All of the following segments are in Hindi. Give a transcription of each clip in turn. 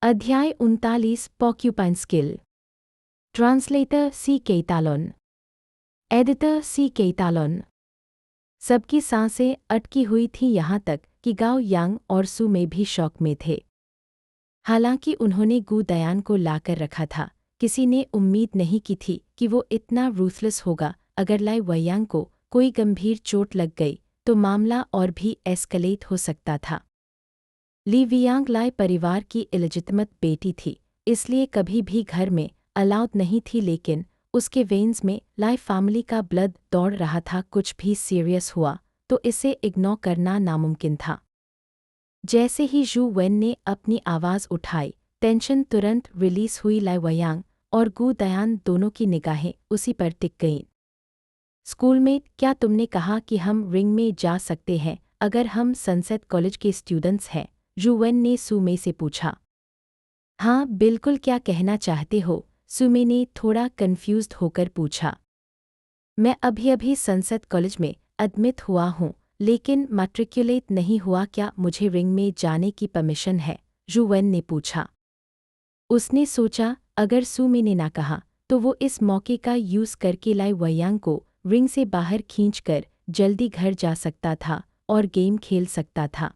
अध्याय 39 पॉक्यूपाइन स्किल। ट्रांसलेटर सी केतालोन। एडिटर सी केतालोन। सबकी सांसें अटकी हुई थी यहाँ तक कि गाओ यांग और सू में भी शौक में थे। हालांकि उन्होंने गु दयान को लाकर रखा था, किसी ने उम्मीद नहीं की थी कि वो इतना रूथलेस होगा। अगर लाई वयांग को कोई गंभीर चोट लग गई तो मामला और भी एस्कलेट हो सकता था। ली वियांग लाई परिवार की इलेजिटिमेट बेटी थी, इसलिए कभी भी घर में अलाउड नहीं थी, लेकिन उसके वेन्स में लाई फैमिली का ब्लड दौड़ रहा था। कुछ भी सीरियस हुआ तो इसे इग्नोर करना नामुमकिन था। जैसे ही जू वेन ने अपनी आवाज़ उठाई, टेंशन तुरंत रिलीज हुई। लाई वयांग और गु दयान दोनों की निगाहें उसी पर टिक गईं। स्कूल में क्या तुमने कहा कि हम रिंग में जा सकते हैं अगर हम सनसेट कॉलेज के स्टूडेंट्स हैं? जू वेन ने सुमे से पूछा। हाँ बिल्कुल, क्या कहना चाहते हो? सुमे ने थोड़ा कंफ्यूज्ड होकर पूछा। मैं अभी सनसेट कॉलेज में एडमिट हुआ हूँ, लेकिन मैट्रिकुलेट नहीं हुआ। क्या मुझे रिंग में जाने की परमिशन है? जू वेन ने पूछा। उसने सोचा अगर सुमे ने ना कहा तो वो इस मौके का यूज़ करके लाई वयांग को रिंग से बाहर खींचकर जल्दी घर जा सकता था और गेम खेल सकता था।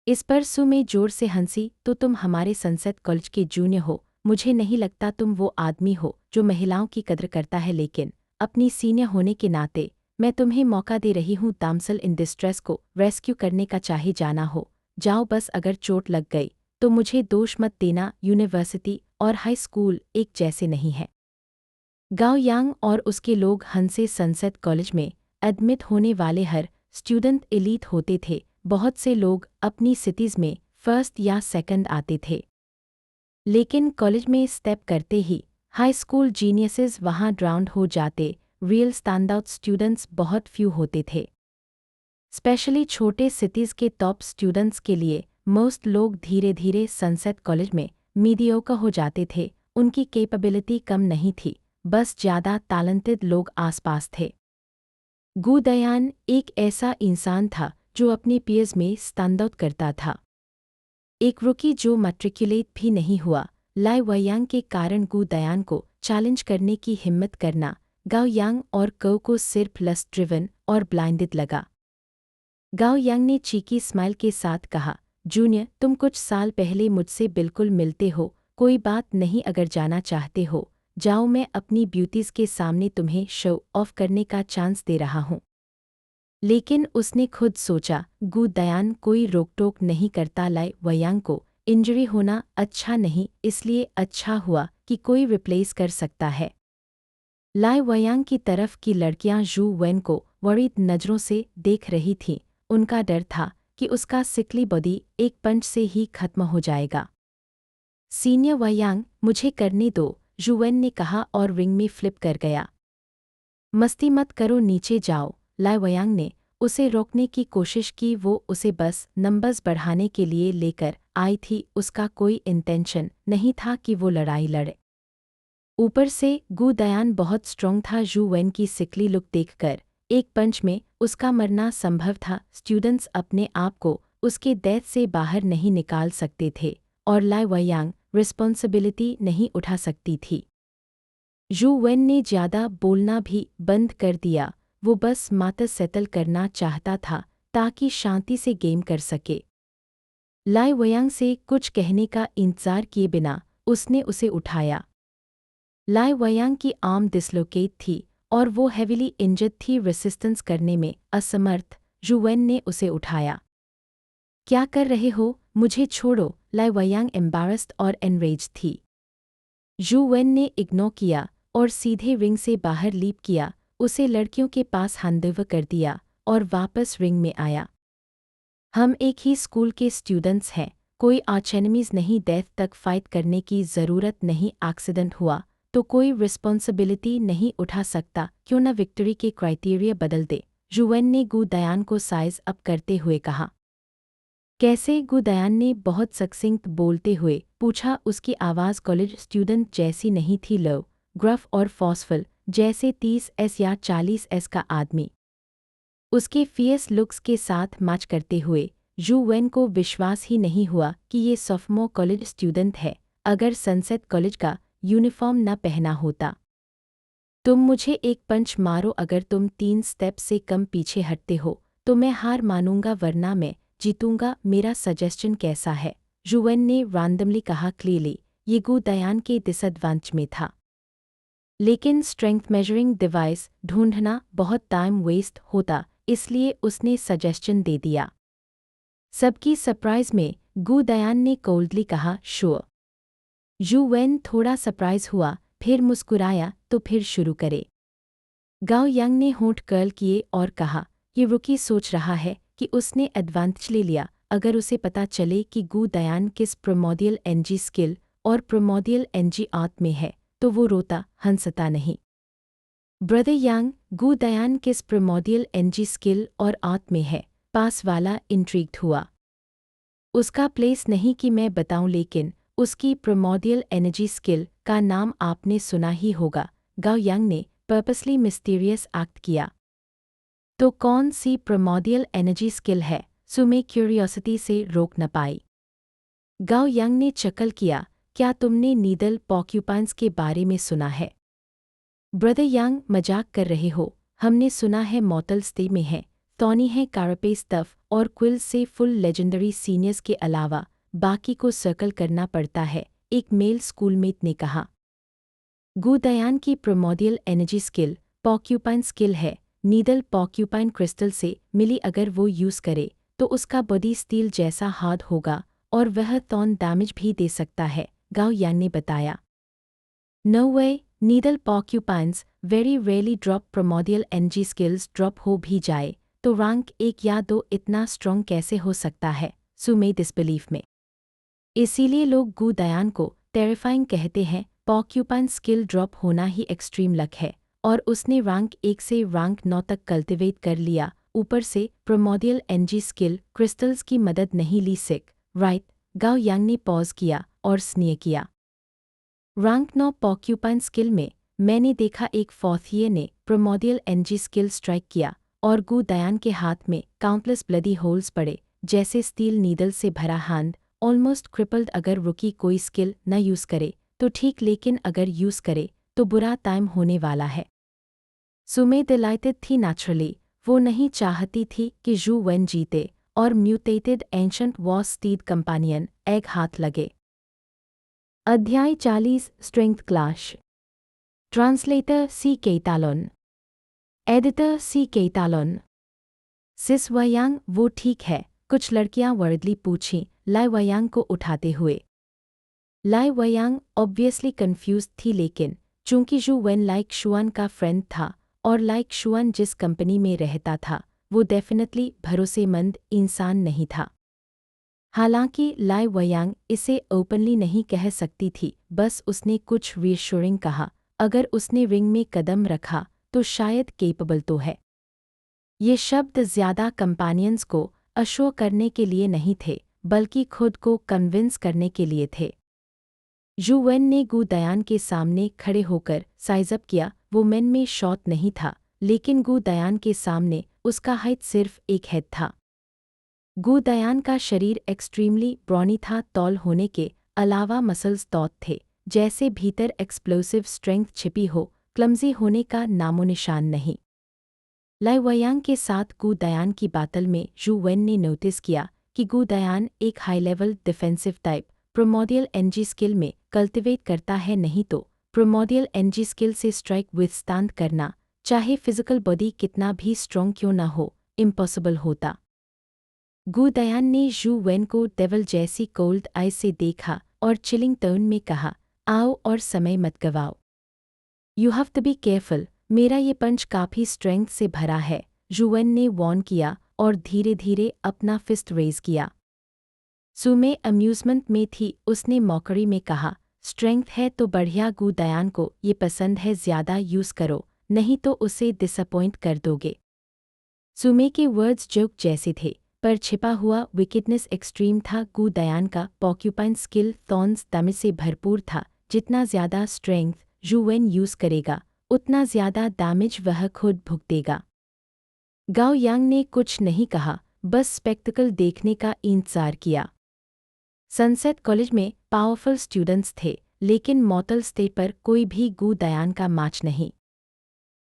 इस पर सुमे जोर से हंसी। तो तुम हमारे सनसेट कॉलेज के जूनियर हो, मुझे नहीं लगता तुम वो आदमी हो जो महिलाओं की कद्र करता है, लेकिन अपनी सीनियर होने के नाते मैं तुम्हें मौका दे रही हूँ। दामसल इन डिस्ट्रेस को रेस्क्यू करने का चाहे जाना हो जाओ, बस अगर चोट लग गई तो मुझे दोष मत देना। यूनिवर्सिटी और हाई स्कूल एक जैसे नहीं है। गाओ यांग और उसके लोग हंसे। सनसेट कॉलेज में एडमिट होने वाले हर स्टूडेंट एलीट होते थे। बहुत से लोग अपनी सिटीज़ में फर्स्ट या सेकंड आते थे, लेकिन कॉलेज में स्टेप करते ही हाई स्कूल जीनियसेस वहाँ ड्राउंड हो जाते। रियल स्टैंडआउट स्टूडेंट्स बहुत फ्यू होते थे, स्पेशली छोटे सिटीज़ के टॉप स्टूडेंट्स के लिए। मोस्ट लोग धीरे धीरे सनसेट कॉलेज में मीडियोकर हो जाते थे। उनकी कैपेबिलिटी कम नहीं थी, बस ज़्यादा टैलेंटेड लोग आसपास थे। गु दयान एक ऐसा इंसान था जो अपने पीयर्स में स्टैंड आउट करता था, एक रुकी जो मैट्रिकुलेट भी नहीं हुआ। लाई वयांग के कारण गु दयान को चैलेंज करने की हिम्मत करना गाओ यांग और कौ को सिर्फ लस्ट ड्रिवन और ब्लाइंडेड लगा। गाओ यांग ने चीकी स्माइल के साथ कहा, जूनियर तुम कुछ साल पहले मुझसे बिल्कुल मिलते हो। कोई बात नहीं, अगर जाना चाहते हो जाओ, मैं अपनी ब्यूटीज़ के सामने तुम्हें शो ऑफ करने का चांस दे रहा हूँ। लेकिन उसने खुद सोचा गु दयान कोई रोक टोक नहीं करता। लाई वयांग को इंजरी होना अच्छा नहीं, इसलिए अच्छा हुआ कि कोई रिप्लेस कर सकता है। लाई वयांग की तरफ की लड़कियां जू वेन को वरीड नज़रों से देख रही थीं। उनका डर था कि उसका सिकली बॉडी एक पंच से ही खत्म हो जाएगा। सीनियर वयांग, मुझे करने दो, जू वेन ने कहा और रिंग में फ्लिप कर गया। मस्ती मत करो, नीचे जाओ। लाई वयांग ने उसे रोकने की कोशिश की। वो उसे बस नंबर्स बढ़ाने के लिए लेकर आई थी, उसका कोई इंटेंशन नहीं था कि वो लड़ाई लड़े। ऊपर से गु दयान बहुत स्ट्रॉन्ग था। जू वेन की सिकली लुक देखकर एक पंच में उसका मरना संभव था। स्टूडेंट्स अपने आप को उसके डेथ से बाहर नहीं निकाल सकते थे और लाई वयांग रिस्पॉन्सिबिलिटी नहीं उठा सकती थी। जू वेन ने ज़्यादा बोलना भी बंद कर दिया। वो बस मात्र सेटल करना चाहता था ताकि शांति से गेम कर सके। लाई वयांग से कुछ कहने का इंतज़ार किए बिना उसने उसे उठाया। लाई वयांग की आर्म डिसलोकेट थी और वो हेविली इंजर्ड थी, रेसिस्टेंस करने में असमर्थ। जू वेन ने उसे उठाया। क्या कर रहे हो? मुझे छोड़ो। लाई वयांग एम्बैरेस्ड और एनरेज्ड थी। जू वेन ने इग्नोर किया और सीधे रिंग से बाहर लीप किया, उसे लड़कियों के पास हैंडओवर कर दिया और वापस रिंग में आया। हम एक ही स्कूल के स्टूडेंट्स हैं, कोई आर्च एनिमीज नहीं, डेथ तक फाइट करने की ज़रूरत नहीं। एक्सीडेंट हुआ तो कोई रिस्पॉन्सिबिलिटी नहीं उठा सकता, क्यों न विक्ट्री के क्राइटेरिया बदल दे। जू वेन ने गु दयान को साइज अप करते हुए कहा। कैसे? गु दयान ने बहुत सक्सिंक्ट बोलते हुए पूछा। उसकी आवाज़ कॉलेज स्टूडेंट जैसी नहीं थी, लो ग्रफ और फॉर्सफुल जैसे 30s या 40s का आदमी। उसके फियर्स लुक्स के साथ मैच करते हुए जू वेन को विश्वास ही नहीं हुआ कि ये सॉफ्टमोर कॉलेज स्टूडेंट है। अगर सनसेट कॉलेज का यूनिफॉर्म न पहना होता। तुम मुझे एक पंच मारो, अगर तुम 3 स्टेप से कम पीछे हटते हो तो मैं हार मानूंगा, वरना मैं जीतूंगा। मेरा सजेशन कैसा है? जुवेन ने रैंडमली कहा। क्लियरली ये गु दयान के डिसएडवांटेज में था, लेकिन स्ट्रेंथ मेजरिंग डिवाइस ढूंढना बहुत टाइम वेस्ट होता, इसलिए उसने सजेशन दे दिया। सबकी सरप्राइज में गु दयान ने कोल्डली कहा, श्योर। जुवेन थोड़ा सरप्राइज हुआ, फिर मुस्कुराया। तो फिर शुरू करे। गाओ यांग ने होंठ कर्ल किए और कहा, ये रुकी सोच रहा है कि उसने एडवांटेज ले लिया। अगर उसे पता चले कि गु दयान किस प्रोमोडियल एनजी स्किल और प्रोमोडियल एनजी आर्ट में है तो वो रोता हंसता नहीं। ब्रदर यांग, गु दयान किस प्रोमोडियल एनजी स्किल और आर्ट में है? पास वाला इंट्रिग्ड हुआ। उसका प्लेस नहीं कि मैं बताऊं, लेकिन उसकी प्रोमोडियल एनर्जी स्किल का नाम आपने सुना ही होगा। गाओ यांग ने पर्पसली मिस्टीरियस एक्ट किया। तो कौन सी प्रोमोडियल एनर्जी स्किल है? सुमे क्यूरियोसिटी से रोक न पाई। गाओ यांग ने चकल किया। क्या तुमने नीडल पॉक्यूपाइंस के बारे में सुना है? ब्रदर यांग, मजाक कर रहे हो? हमने सुना है मॉर्टल स्टे में है, टॉनी है कारापेस टफ और क्विल से फुल लेजेंडरी सीनियर्स के अलावा बाकी को सर्कल करना पड़ता है, एक मेल स्कूलमेट ने कहा। गु दयान की प्रोमोडियल एनर्जी स्किल पॉक्यूपाइन स्किल है। नीडल पॉक्यूपाइन क्रिस्टल से मिली, अगर वो यूज़ करे तो उसका बॉडी स्टील जैसा हार्ड होगा और वह टॉन डैमेज भी दे सकता है, गाओ यांग ने बताया। No way, needle porcupines very rarely drop. Primordial energy skills drop हो भी जाए तो रैंक 1 या 2 इतना स्ट्रॉन्ग कैसे हो सकता है? सुमे डिसबिलीफ में। इसीलिए लोग गु दयान को टेरिफाइंग कहते हैं। पॉक्यूपाइन स्किल ड्रॉप होना ही एक्सट्रीम लक है, और उसने रैंक 1 से रैंक 9 तक कल्टिवेट कर लिया। ऊपर से प्रोमोडियल एनर्जी स्किल क्रिस्टल्स की मदद नहीं ली। सिक राइट? गाओ यांग ने पॉज किया और स्नीय किया। रैंक 9 पॉक्यूपाइन स्किल में मैंने देखा एक फोर्थ ईयर ने प्रोमोडियल एनर्जी स्किल स्ट्राइक किया और गु दयान के हाथ में काउंटलेस ब्लडी होल्स पड़े, जैसे स्टील नीडल से भरा हैंड, ऑलमोस्ट क्रिपल्ड। अगर रुकी कोई स्किल न यूज़ करे तो ठीक, लेकिन अगर यूज़ करे तो बुरा टाइम होने वाला है। सुमे डिलाइटेड थी नेचुरली। वो नहीं चाहती थी कि जू वेन जीते और mutated ancient war stead companion egg हाथ लगे। अध्याय 40 स्ट्रेंथ क्लैश। ट्रांसलेटर सी केतालोन, एडिटर सी केतालोन। सिस वयांग, वो ठीक है? कुछ लड़कियां वर्डली पूछीं लाई वयांग को उठाते हुए। लाई वयांग ऑब्वियसली कंफ्यूज थी, लेकिन चूंकि जू वेन लाइक शुआन का फ्रेंड था और लाइक शुआन जिस कंपनी में रहता था वो डेफिनेटली भरोसेमंद इंसान नहीं था। हालांकि लाई वयांग इसे ओपनली नहीं कह सकती थी, बस उसने कुछ रीअश्योरिंग कहा। अगर उसने रिंग में कदम रखा तो शायद केपेबल तो है। ये शब्द ज्यादा कंपेनियंस को अश्योर करने के लिए नहीं थे, बल्कि खुद को कन्विंस करने के लिए थे। जू वेन ने गु दयान के सामने खड़े होकर साइजअप किया। वो मेन में शॉर्ट नहीं था, लेकिन गु दयान के सामने उसका हाइट सिर्फ एक हेड था। गु दयान का शरीर एक्सट्रीमली ब्रॉनी था, तौल होने के अलावा मसल्स तौत थे, जैसे भीतर एक्सप्लोसिव स्ट्रेंथ छिपी हो, क्लमजी होने का नामोनिशान नहीं। लाई वयांग के साथ गु दयान की बातल में जू वेन ने नोटिस किया कि गु दयान एक high level defensive type primordial energy skill में कल्टिवेट करता है, नहीं तो प्रोमोडियल एनर्जी स्किल से स्ट्राइक विथस्टैंड करना, चाहे फिजिकल बॉडी कितना भी स्ट्रॉन्ग क्यों न हो, इम्पॉसिबल होता। गु दयान ने जू वेन को डेवल जैसी कोल्ड आई से देखा और चिलिंग टोन में कहा, आओ और समय मत गवाओ। You have to be careful, मेरा ये पंच काफी स्ट्रेंथ से भरा है, जू वेन ने वॉर्न किया और धीरे धीरे अपना फिस्ट रेज किया। सुमे अम्यूजमेंट में थी, उसने मॉकरी में कहा, स्ट्रेंथ है तो बढ़िया, गु दयान को ये पसंद है, ज्यादा यूज करो, नहीं तो उसे डिसअपॉइंट कर दोगे। सुमे के वर्ड्स जोक जैसे थे, पर छिपा हुआ विकेडनेस एक्सट्रीम था। गु दयान का पॉक्यूपाइन स्किल थॉर्न्स डैमेज से भरपूर था। जितना ज्यादा स्ट्रेंथ जू वेन यूज करेगा उतना ज्यादा डैमेज वह खुद भुगतेगा। गाओ यांग ने कुछ नहीं कहा, बस स्पेक्टिकल देखने का इंतजार किया। सनसेट कॉलेज में पावरफुल स्टूडेंट्स थे, लेकिन मॉर्टल स्टेट पर कोई भी गू दयान का मैच नहीं।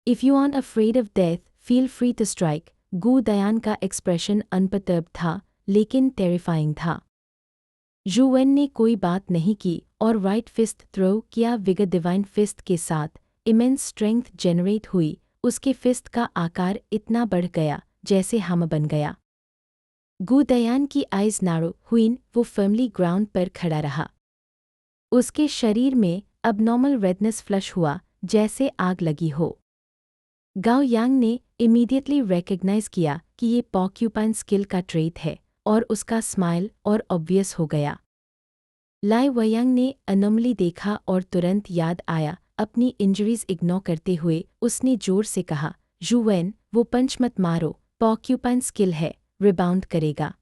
If you are afraid of death, feel free to strike. गू दयान का एक्सप्रेशन अनपर्टर्ब्ड था, लेकिन टेरिफाइंग था। जू वेन ने कोई बात नहीं की और राइट फिस्ट थ्रो किया। विगर डिवाइन फिस्ट के साथ इमेंस स्ट्रेंथ जनरेट हुई। उसके फिस्ट का आकार इतना बढ़ गया जैसे हम बन गया। गू दयान की आइज नारो हुईं, वो फर्मली ग्राउंड पर खड़ा रहा। उसके शरीर में अबनॉर्मल रेडनेस फ्लश हुआ, जैसे आग लगी हो। गाओ यांग ने इमीडिएटली रिकग्नाइज किया कि ये पॉक्यूपाइन स्किल का ट्रेट है, और उसका स्माइल और ऑब्वियस हो गया। लाई वयांग ने अनोमली देखा और तुरंत याद आया अपनी इंजरीज इग्नोर करते हुए उसने जोर से कहा, जू वेन, वो पंच मत मारो, पॉक्यूपाइन स्किल है, रिबाउंड करेगा।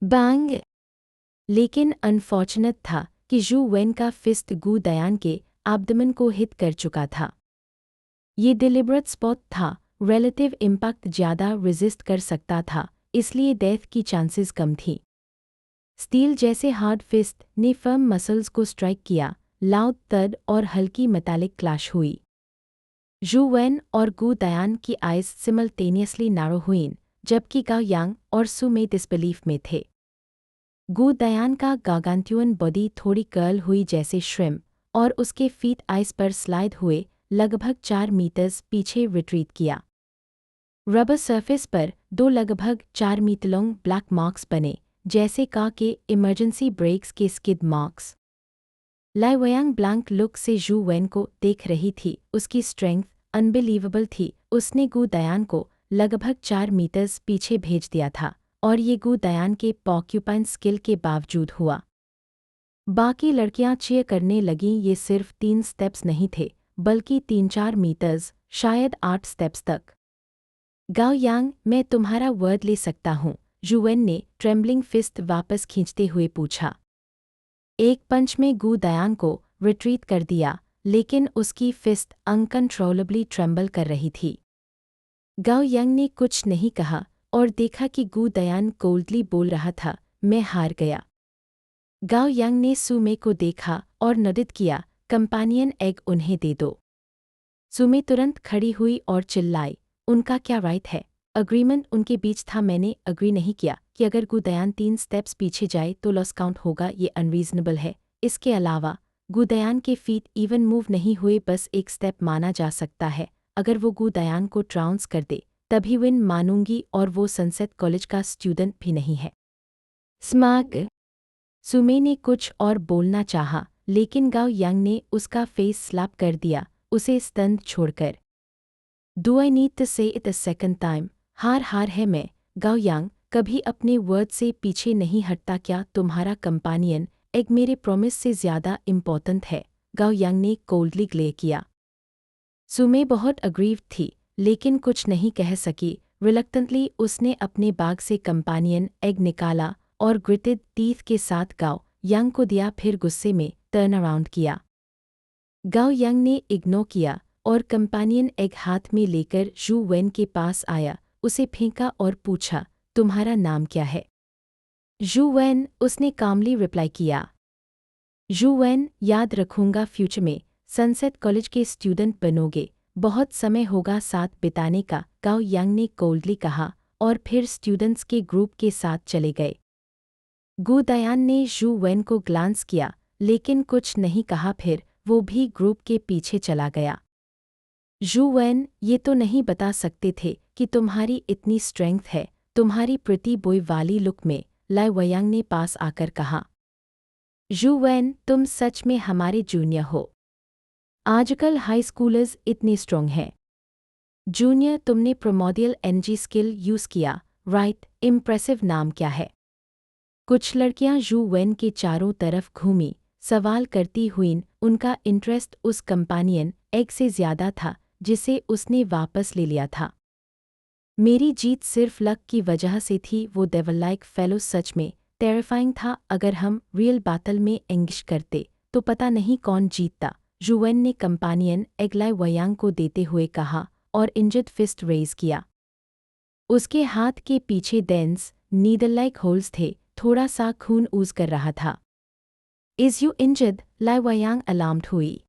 बैंग! लेकिन अनफॉर्चुनेट था कि जू वेन का फिस्ट गू दयान के एब्डोमेन को हिट कर चुका था। ये डिलिबरेट स्पॉट था, रिलेटिव इम्पैक्ट ज़्यादा रेजिस्ट कर सकता था, इसलिए डेथ की चांसेस कम थी। स्टील जैसे हार्ड फिस्ट ने फर्म मसल्स को स्ट्राइक किया, लाउड थड और हल्की मेटालिक क्लैश हुई। जू वेन और गू दयान की आइज सिमल्टेनियसली नारो हुईं, जबकि गाओ यांग और सू में डिसबिलीफ में थे। गू दयान का गागांट्यूअन बॉडी थोड़ी कर्ल हुई जैसे श्रिम्प, और उसके फीट आइस पर स्लाइड हुए, लगभग 4 मीटर्स पीछे रिट्रीट किया। रबर सरफेस पर 2 लगभग 4 मीटर लॉन्ग ब्लैक मार्क्स बने, जैसे कार के इमरजेंसी ब्रेक्स के स्किड मार्क्स। लाई वयांग ब्लैंक लुक से जू वेन को देख रही थी। उसकी स्ट्रेंथ अनबिलीवेबल थी। उसने गू दयान को लगभग 4 मीटर्स पीछे भेज दिया था, और ये गू दयान के पॉक्यूपाइन स्किल के बावजूद हुआ। बाकी लड़कियां चीयर करने लगीं। ये सिर्फ 3 स्टेप्स नहीं थे, बल्कि 3-4 मीटर्स, शायद 8 स्टेप्स तक। गाओ यांग, मैं तुम्हारा वर्ड ले सकता हूँ, जू वेन ने ट्रेम्बलिंग फिस्ट वापस खींचते हुए पूछा। एक पंच में गू दयान को रिट्रीट कर दिया, लेकिन उसकी फिस्ट अनकंट्रोलेबली ट्रेम्बल कर रही थी। गाओ यांग ने कुछ नहीं कहा और देखा कि गू दयान कोल्डली बोल रहा था, मैं हार गया। गाओ यांग ने सुमे को देखा और नडित किया, कंपेनियन एग उन्हें दे दो। सुमे तुरंत खड़ी हुई और चिल्लाई, उनका क्या राइट है? अग्रीमेंट उनके बीच था। मैंने अग्री नहीं किया कि अगर गू दयान 3 स्टेप्स पीछे जाए तो लॉस काउंट होगा। ये अनरीजनेबल है। इसके अलावा गू दयान के फीट इवन मूव नहीं हुए, बस एक स्टेप माना जा सकता है। अगर वो गू दयान को ट्राउंस कर दे तभी विन मानूंगी, और वो सनसेट कॉलेज का स्टूडेंट भी नहीं है। स्मार्क! सुमे ने कुछ और बोलना चाहा, लेकिन गाओ यांग ने उसका फेस स्लैप कर दिया, उसे स्तंभ छोड़कर। डू आई नीड टू से इट अ सेकंड टाइम? हार है मैं। गाओ यांग कभी अपने वर्ड से पीछे नहीं हटता। क्या तुम्हारा कंपेनियन एग मेरे प्रॉमिस से ज़्यादा इम्पोर्टेंट है? गाओ यांग ने कोल्डली ग्लेयर किया। सुमे बहुत अग्रीव थी, लेकिन कुछ नहीं कह सकी। रिलक्टेंटली उसने अपने बैग से कंपेनियन एग निकाला और ग्रिटेड टीथ के साथ गाओ यांग को दिया, फिर गुस्से में टर्न अराउंड किया। गाओ यांग ने इग्नोर किया और कंपेनियन एग हाथ में लेकर जू वेन के पास आया, उसे फेंका और पूछा, तुम्हारा नाम क्या है? जू वेन, उसने कामली रिप्लाई किया। जू वेन, याद रखूंगा, फ्यूचर में सनसेट कॉलेज के स्टूडेंट बनोगे, बहुत समय होगा साथ बिताने का, गाओ यांग ने कोल्डली कहा, और फिर स्टूडेंट्स के ग्रुप के साथ चले गए। गू दयान ने जू वेन को ग्लांस किया, लेकिन कुछ नहीं कहा। फिर वो भी ग्रुप के पीछे चला गया। जू वेन, ये तो नहीं बता सकते थे कि तुम्हारी इतनी स्ट्रेंथ है, तुम्हारी प्रिटी बॉय वाली लुक में, लाई वयांग ने पास आकर कहा। जू वेन, तुम सच में हमारे जूनियर हो। आजकल हाई स्कूलर्स इतने स्ट्रॉन्ग हैं। जूनियर, तुमने प्रोमोडियल एनर्जी स्किल यूज़ किया, राइट? इम्प्रेसिव। नाम क्या है? कुछ लड़कियां जू वेन के चारों तरफ घूमी, सवाल करती हुईं। उनका इंटरेस्ट उस कंपेनियन एग से ज़्यादा था जिसे उसने वापस ले लिया था। मेरी जीत सिर्फ लक की वजह से थी। वो डेविल लाइक फेलो सच में टेरिफाइंग था। अगर हम रियल बैटल में एंगेज करते तो पता नहीं कौन जीतता, जू वेन ने कंपेनियन एग लाई वयांग को देते हुए कहा और इंजर्ड फिस्ट रेज किया। उसके हाथ के पीछे डेंस नीडल लाइक होल्स थे, थोड़ा सा खून ऊज कर रहा था। Is you injured? Lai Wayang alarmed हुई।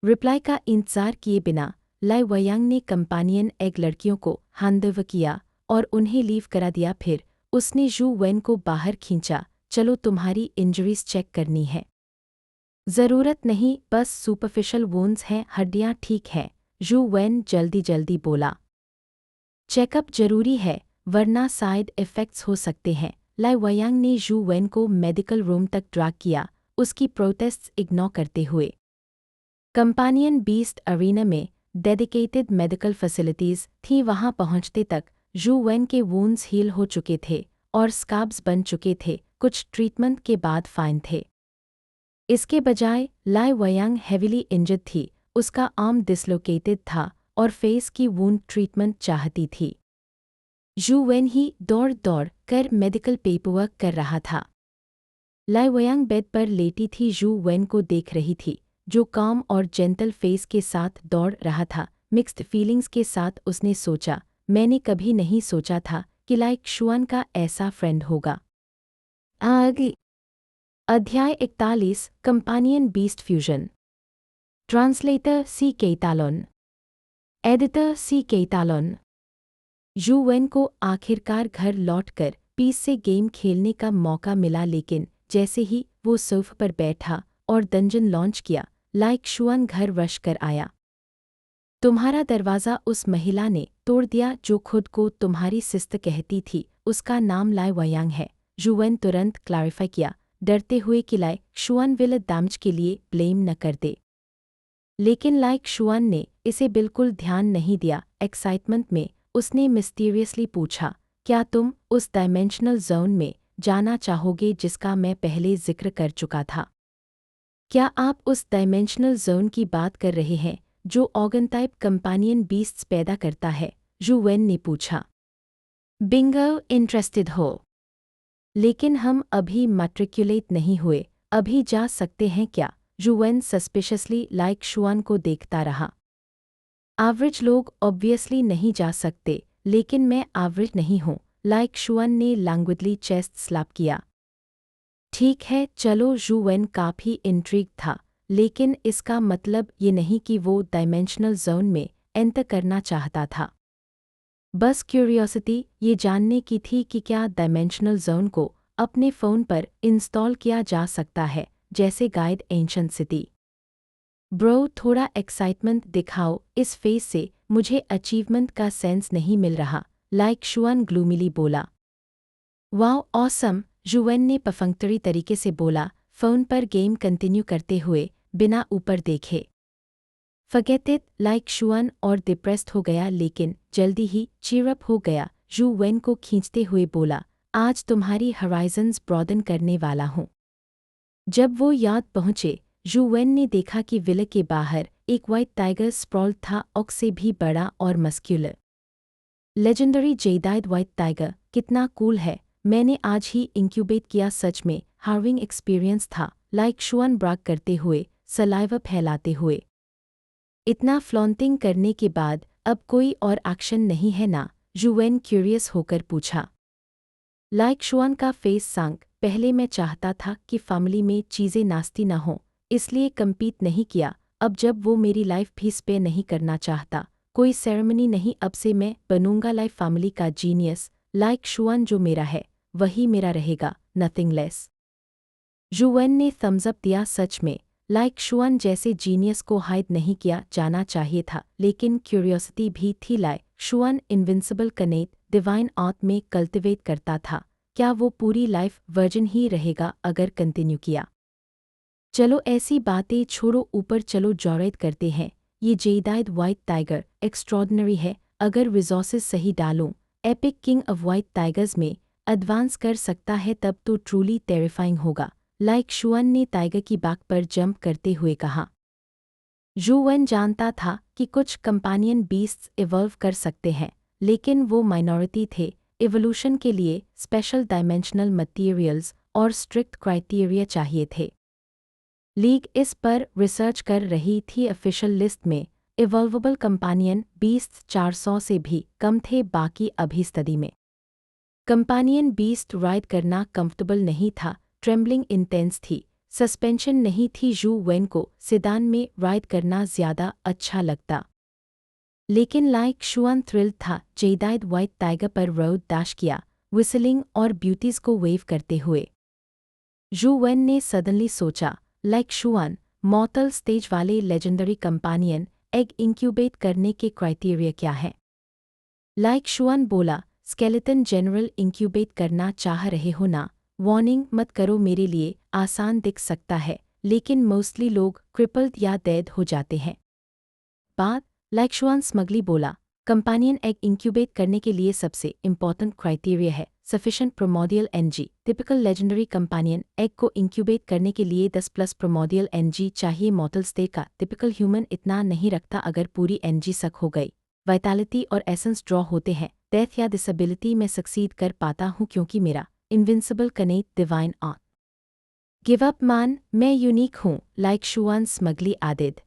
रिप्लाई का इंतजार किए बिना लाई वयांग ने कंपानियन एग लड़कियों को हैंडओवर किया और उन्हें लीव करा दिया। फिर उसने जू वेन को बाहर खींचा। चलो तुम्हारी इंजरीज चेक करनी है। ज़रूरत नहीं, बस सुपरफिशियल वुंड्स हैं, हड्डियाँ ठीक हैं, जू वेन जल्दी बोला। चेकअप जरूरी है वरना साइड इफ़ेक्ट्स हो सकते हैं। लाई वयांग ने जू वेन को मेडिकल रूम तक ड्रैग किया, उसकी प्रोटेस्ट्स इग्नोर करते हुए। कंपानियन बीस्ट अरीना में डेडिकेटेड मेडिकल फैसिलिटीज़ थी। वहां पहुंचते तक जू वेन के वुंड्स हील हो चुके थे और स्काब्स बन चुके थे। कुछ ट्रीटमेंट के बाद फाइन थे। इसके बजाय लाई वयांग हेविली इंजर्ड थी, उसका आर्म डिसलोकेटेड था और फेस की वुंड ट्रीटमेंट चाहती थी। जू वेन ही दौड़ कर मेडिकल पेपरवर्क कर रहा था। लाई वयांग बेड पर लेटी थी, जू वेन को देख रही थी, जो काम और जेंटल फेस के साथ दौड़ रहा था। मिक्स्ड फीलिंग्स के साथ उसने सोचा, मैंने कभी नहीं सोचा था कि लाइक शुआन का ऐसा फ्रेंड होगा। आगे अध्याय 41 कंपानियन बीस्ट फ्यूजन। ट्रांसलेटर सी केतालोन, एडिटर सी केतालोन। जू वेन को आखिरकार घर लौटकर पीस से गेम खेलने का मौका मिला, लेकिन जैसे ही वो सोफे पर बैठा और डंजन लॉन्च किया, लाइक शुआन घर रश कर आया। तुम्हारा दरवाज़ा उस महिला ने तोड़ दिया जो खुद को तुम्हारी सिस्टर कहती थी, उसका नाम लाई वयांग है। जू वेन तुरंत क्लैरिफाई किया, डरते हुए कि लाई शुआन विल डैमेज के लिए ब्लेम न कर दे। लेकिन लाइक शुआन ने इसे बिल्कुल ध्यान नहीं दिया। एक्साइटमेंट में उसने मिस्टीरियसली पूछा, क्या तुम उस डायमेंशनल जोन में जाना चाहोगे जिसका मैं पहले जिक्र कर चुका था? क्या आप उस डायमेंशनल जोन की बात कर रहे हैं जो ऑर्गन टाइप कंपानियन बीस्ट्स पैदा करता है? जू वेन ने पूछा। बिंगो, इंटरेस्टेड हो? लेकिन हम अभी मैट्रिकुलेट नहीं हुए, अभी जा सकते हैं क्या? जू वेन सस्पिशियसली लाइक शुआन को देखता रहा। एवरेज लोग ऑब्वियसली नहीं जा सकते, लेकिन मैं एवरेज नहीं हूँ, लाइक शुआन ने लैंग्विडली चेस्ट स्लैप किया। ठीक है चलो। जू वेन काफ़ी इंट्रिग था, लेकिन इसका मतलब ये नहीं कि वो डायमेंशनल जोन में एंटर करना चाहता था। बस क्यूरियोसिटी ये जानने की थी कि क्या डायमेंशनल जोन को अपने फ़ोन पर इंस्टॉल किया जा सकता है, जैसे गाइड एंशिएंट सिटी। ब्रो, थोड़ा एक्साइटमेंट दिखाओ इस फेस से, मुझे अचीवमेंट का सेंस नहीं मिल रहा, लाइक शुआन ग्लूमिली बोला। वाओ ऑसम, जू वेन ने परफंक्टरी तरीके से बोला, फ़ोन पर गेम कंटिन्यू करते हुए बिना ऊपर देखे। फॉरगेट इट, लाइक शुआन और डिप्रेस्ड हो गया, लेकिन जल्दी ही चीयर अप हो गया। जू वेन को खींचते हुए बोला, आज तुम्हारी हॉराइजन्स ब्रॉडन करने वाला हूँ। जब वो याद पहुँचे, जू वेन ने देखा कि विले के बाहर एक वाइट टाइगर स्प्रॉल्ड था, ऑक से भी बड़ा और मस्क्यूलर। लेजेंडरी जेडाइड वाइट टाइगर, कितना कूल है, मैंने आज ही इंक्यूबेट किया, सच में हार्विंग एक्सपीरियंस था, लाइक शुआन ब्राग करते हुए, सलाइवा फैलाते हुए। इतना फ्लॉन्टिंग करने के बाद अब कोई और एक्शन नहीं है ना? जू वेन क्यूरियस होकर पूछा। लाइक शुआन का फेस सांक, पहले मैं चाहता था कि फैमिली में चीज़ें नास्ती ना हों, इसलिए कम्पीट नहीं किया। अब जब वो मेरी लाइफ भी स्पेयर नहीं करना चाहता, कोई सेरेमनी नहीं, अब से मैं बनूंगा लाइफ फैमिली का जीनियस। लाइक शुआन जो मेरा है वही मेरा रहेगा, नथिंग लेस। जू वेन ने थम्स अप दिया। सच में लाइक शुआन जैसे जीनियस को हाइड नहीं किया जाना चाहिए था, लेकिन क्यूरियोसिटी भी थी। Like Shuan invincible connect divine art में कल्टिवेट करता था, क्या वो पूरी लाइफ वर्जिन ही रहेगा अगर कंटिन्यू किया? चलो ऐसी बातें छोड़ो, ऊपर चलो जॉरेट करते हैं। ये जेडाइड वाइट टाइगर एक्स्ट्रॉर्डनरी है, अगर रिसोर्सेज सही डालूं, epic king of white tigers में एडवांस कर सकता है, तब तो ट्रूली टेरिफाइंग होगा, लाइक शुआन ने टाइगर की बैक पर जंप करते हुए कहा। जू वेन जानता था कि कुछ कंपानियन बीस्ट्स इवॉल्व कर सकते हैं, लेकिन वो माइनॉरिटी थे। इवोल्यूशन के लिए स्पेशल डायमेंशनल मटीरियल्स और स्ट्रिक्ट क्राइटेरिया चाहिए थे। लीग इस पर रिसर्च कर रही थी। ऑफिशियल लिस्ट में इवॉल्वेबल कंपानियन बीस्ट 400 से भी कम थे बाकी अभी स्टडी में। कंपानियन बीस्ट राइड करना कंफर्टेबल नहीं था, ट्रेम्बलिंग इंटेंस थी, सस्पेंशन नहीं थी। जू वेन को सेडान में राइड करना ज़्यादा अच्छा लगता, लेकिन लाइक शुआन थ्रिल्ड था। जेडाइड वाइट टाइगर पर रोड डैश किया, विसलिंग और ब्यूटीज़ को वेव करते हुए। जू वेन ने सडनली सोचा, लाइक शुआन, मॉर्टल स्टेज वाले लेजेंडरी कंपानियन एग इंक्यूबेट करने के क्राइटेरिया क्या है? लाइक शुआन बोला, स्केलेटन जनरल इंक्यूबेट करना चाह रहे हो ना? वार्निंग मत करो, मेरे लिए आसान दिख सकता है, लेकिन मोस्टली लोग क्रिपल्ड या डेड हो जाते हैं। बात लाइक शुआन स्मगली बोला, कंपानियन एग इंक्यूबेट करने के लिए सबसे इम्पॉर्टेंट क्राइटेरिया है sufficient primordial energy. Typical legendary companion egg को इंक्यूबेट करने के लिए 10+ प्रोमोडियल एनर्जी चाहिए। मॉर्टल स्टेट का टिपिकल ह्यूमन इतना नहीं रखता। अगर पूरी एनर्जी सक हो गई, वाइटैलिटी और एसेंस ड्रॉ होते हैं, डेथ या डिसेबिलिटी में सक्सीड कर पाता हूँ क्योंकि मेरा invincible connect divine on. Give up मान, मैं यूनिक हूँ, लाइक शुआन स्मगली आदिद।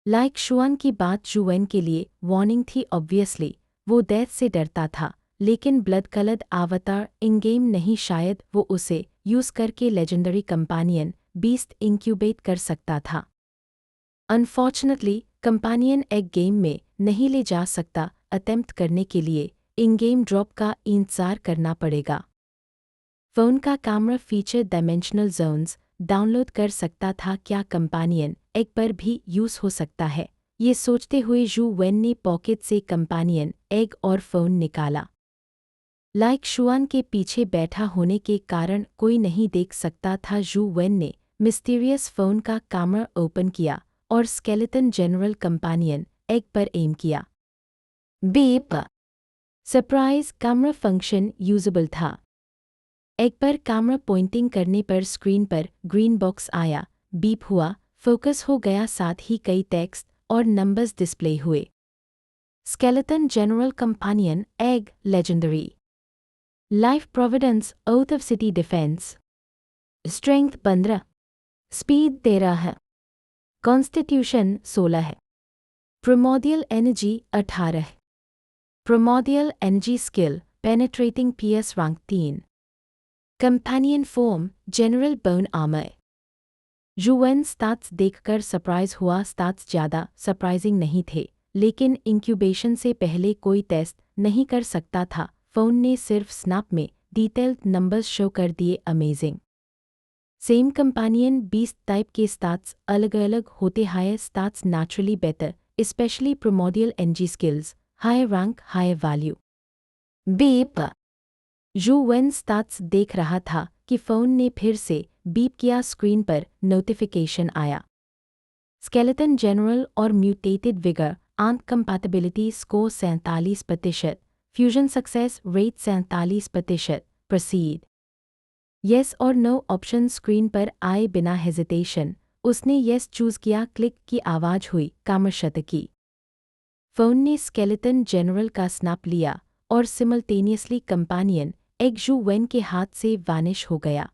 लाइक शुआन की बात जुवेन के लिए वार्निंग थी। ऑब्वियसली वो डेथ से डरता था, लेकिन ब्लड कलर्ड अवतार इन गेम नहीं, शायद वो उसे यूज करके लेजेंडरी कंपानियन बीस्ट इंक्यूबेट कर सकता था। अनफॉर्चुनेटली कंपानियन एग गेम में नहीं ले जा सकता। अटेम्प्ट करने के लिए इन गेम ड्रॉप का इंतजार करना पड़ेगा। फ़ोन का camera feature dimensional zones download कर सकता था। क्या कंपानियन एग पर भी यूज़ हो सकता है? ये सोचते हुए जू वेन ने पॉकेट से कंपानियन एग और फ़ोन निकाला। लाइक शुआन के पीछे बैठा होने के कारण कोई नहीं देख सकता था। जू वेन ने मिस्टीरियस फ़ोन का कैमरा ओपन किया और स्केलेटन जनरल कंपानियन एग पर एम किया। Beep! Surprise, camera function usable था। एग पर कैमरा पॉइंटिंग करने पर स्क्रीन पर ग्रीन बॉक्स आया, बीप हुआ, फोकस हो गया, साथ ही कई टेक्स्ट और नंबर्स डिस्प्ले हुए। Skeleton general companion egg legendary. Life providence oath of city defence. Strength 15, speed 13 है, कॉन्स्टिट्यूशन 16 है, प्रोमोडियल एनर्जी 18 है, primordial energy skill penetrating PS rank 3, companion form general bone armour. Juwen stats देखकर सरप्राइज हुआ। स्टाट्स ज़्यादा सरप्राइजिंग नहीं थे, लेकिन इंक्यूबेशन से पहले कोई टेस्ट नहीं कर सकता था। फ़ोन ने सिर्फ स्नैप में डिटेल्ड नंबर्स शो कर दिए। अमेजिंग। सेम कंपेनियन 20 टाइप के स्टाट्स अलग अलग होते। Higher stats naturally better, specially primordial energy skills, higher rank higher value. Beep! Juwen stats देख रहा था कि फ़ोन ने फिर से बीप किया। स्क्रीन पर नोटिफिकेशन आया। स्केलेटन जनरल और mutated vigour and compatibility score 47%, fusion success rate 47%, proceed. Yes और नो ऑप्शन स्क्रीन पर आए। बिना हेजिटेशन उसने येस चूज किया। क्लिक की आवाज़ हुई, कैमरा शट की। फ़ोन ने स्केलेटन जनरल का स्नैप लिया और सिमल्टेनियसली कंपानियन एग जू वेन के हाथ से वैनिश हो गया।